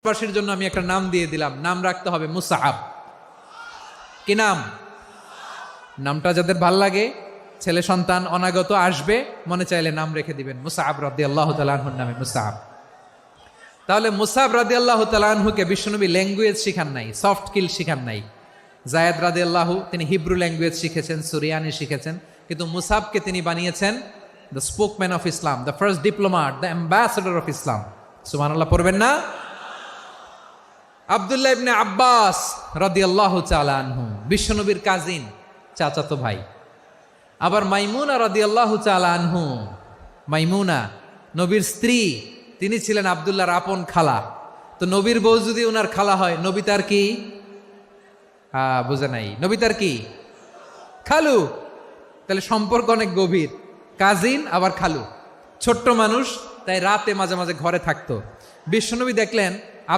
পাশের জন্য আমি একটা নাম দিয়ে দিলাম, নাম রাখতে হবে মুসআব। কি নাম? নামটা যাদের ভাল লাগে, ছেলে সন্তান অনাগত আসবে, মনে চাইলে নাম রেখে দিবেন মুসআব রাদিয়াল্লাহু তাআলা আনহুর নামে মুসআব। তাহলে মুসআব রাদিয়াল্লাহু তাআলা আনহুকে বিশ্বনবী ল্যাঙ্গুয়েজ শিখান নাই, সফট স্কিল শিখান নাই। যায়েদ রাদিয়াল্লাহু তিনি হিব্রু ল্যাঙ্গুয়েজ শিখেছেন, সুরিয়ানি শিখেছেন, কিন্তু মুসআবকে তিনি বানিয়েছেন the spokesman of Islam, the first diplomat, the ambassador of Islam. সুবহানাল্লাহ পড়বেন না? আব্দুল্লাহ ইবনে আব্বাস রাদিয়াল্লাহু তাআলা আনহু বিশ্বনবীর কাজিন, চাচাতো ভাই। আবার মাইমুনা রাদিয়াল্লাহু তাআলা আনহু, মাইমুনা নবীর স্ত্রী, তিনি ছিলেন আব্দুল্লাহর আপন খালা। তো নবীর বউ যদি ওনার খালা হয়, নবী তার কি? বুঝে নাই, নবী তার কি? খালু। তাহলে সম্পর্ক অনেক গভীর, কাজিন আবার খালু। ছোট্ট মানুষ, তাই রাতে মাঝে মাঝে ঘরে থাকতো। বিশ্বনবী দেখলেন